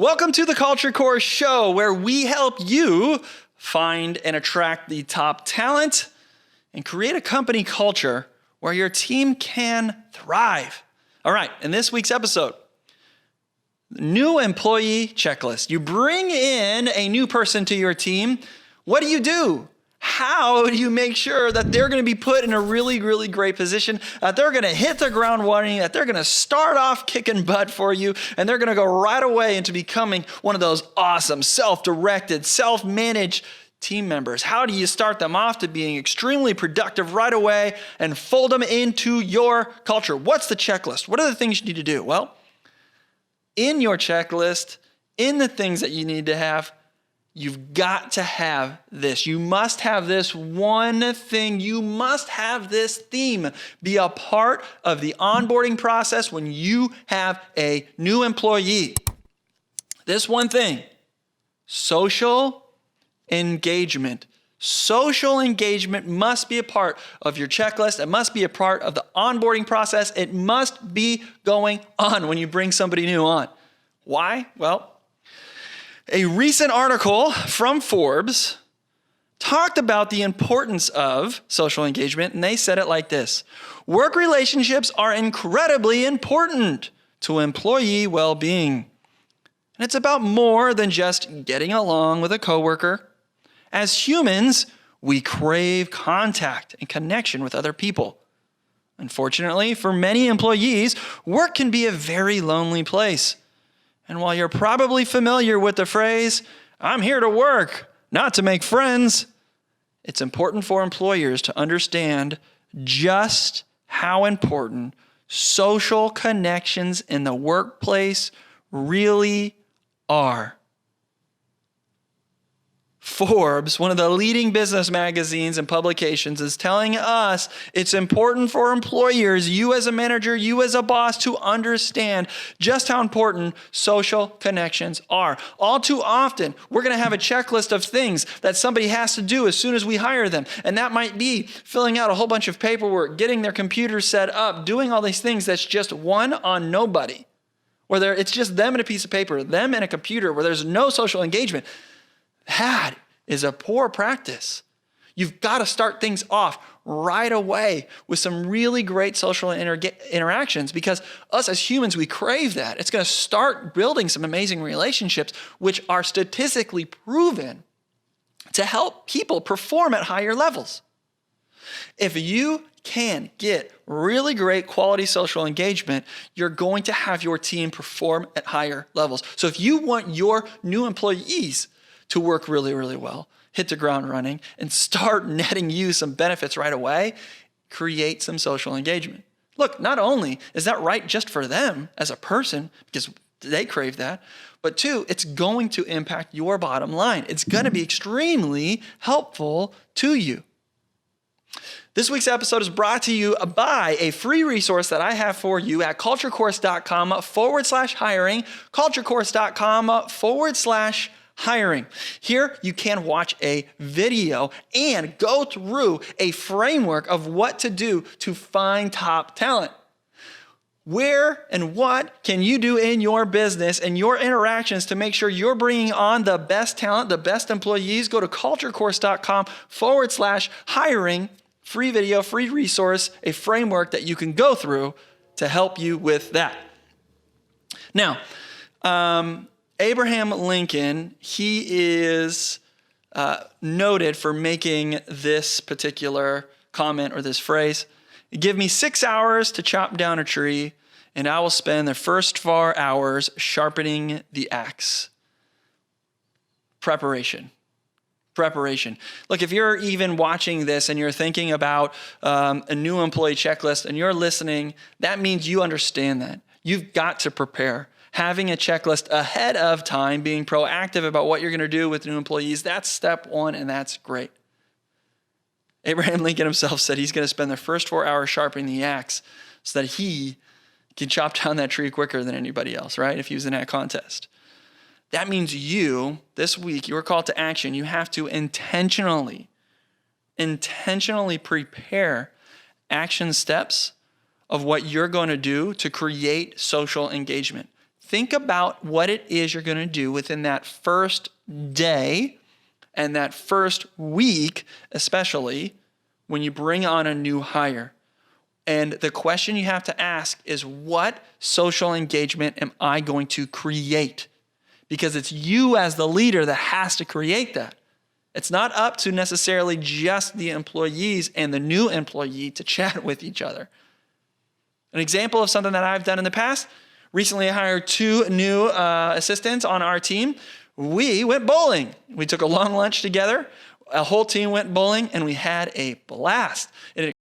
Welcome to the Culture Core Show, where we help you find and attract the top talent and create a company culture where your team can thrive. All right, in this week's episode, new employee checklist. You bring in a new person to your team. What do? How do you make sure that they're going to be put in a really, really great position, that they're going to hit the ground running, that they're going to start off kicking butt for you, and they're going to go right away into becoming one of those awesome, self-directed, self-managed team members? How do you start them off to being extremely productive right away and fold them into your culture? What's the checklist? What are the things you need to do? Well, in your checklist, in the things that you need to have, you've got to have this. You must have this one thing. You must have this theme be a part of the onboarding process when you have a new employee. This one thing, social engagement. Social engagement must be a part of your checklist. It must be a part of the onboarding process. It must be going on when you bring somebody new on. Why? Well, a recent article from Forbes talked about the importance of social engagement, and they said it like this: work relationships are incredibly important to employee well-being. And it's about more than just getting along with a coworker. As humans, we crave contact and connection with other people. Unfortunately, for many employees, work can be a very lonely place. And while you're probably familiar with the phrase, "I'm here to work, not to make friends," it's important for employers to understand just how important social connections in the workplace really are. Forbes, one of the leading business magazines and publications, is telling us it's important for employers, you as a manager, you as a boss, to understand just how important social connections are. All too often, we're going to have a checklist of things that somebody has to do as soon as we hire them. And that might be filling out a whole bunch of paperwork, getting their computer set up, doing all these things that's just one on nobody. Where it's just them and a piece of paper, them and a computer, where there's no social engagement. That is a poor practice. You've got to start things off right away with some really great social interactions, because us as humans, we crave that. It's going to start building some amazing relationships, which are statistically proven to help people perform at higher levels. If you can get really great quality social engagement, you're going to have your team perform at higher levels. So if you want your new employees to work really, really well, hit the ground running, and start netting you some benefits right away, create some social engagement. Look, not only is that right just for them as a person, because they crave that, but two, it's going to impact your bottom line. It's going to be extremely helpful to you. This week's episode is brought to you by a free resource that I have for you at culturecourse.com/hiring, culturecourse.com/hiring. Here you can watch a video and go through a framework of what to do to find top talent. Where and what can you do in your business and your interactions to make sure you're bringing on the best talent, the best employees? Go to culturecourse.com/hiring. Free video, free resource, a framework that you can go through to help you with that. Now, Abraham Lincoln, he is noted for making this particular comment or this phrase: "Give me 6 hours to chop down a tree, and I will spend the first 4 hours sharpening the axe." Preparation. Look, if you're even watching this and you're thinking about a new employee checklist and you're listening, that means you understand that. You've got to prepare. Having a checklist ahead of time, being proactive about what you're going to do with new employees, that's step one, and that's great. Abraham Lincoln himself said he's going to spend the first 4 hours sharpening the axe so that he can chop down that tree quicker than anybody else, right? If he was in that contest. That means you, this week, your call to action, you have to intentionally prepare action steps of what you're going to do to create social engagement. think about what it is you're going to do within that first day and that first week, especially when you bring on a new hire. And the question you have to ask is, what social engagement am I going to create? Because it's you as the leader that has to create that. It's not up to necessarily just the employees and the new employee to chat with each other. An example of something that I've done in the past, recently I hired 2 new assistants on our team. We went bowling. We took a long lunch together. A whole team went bowling and we had a blast. It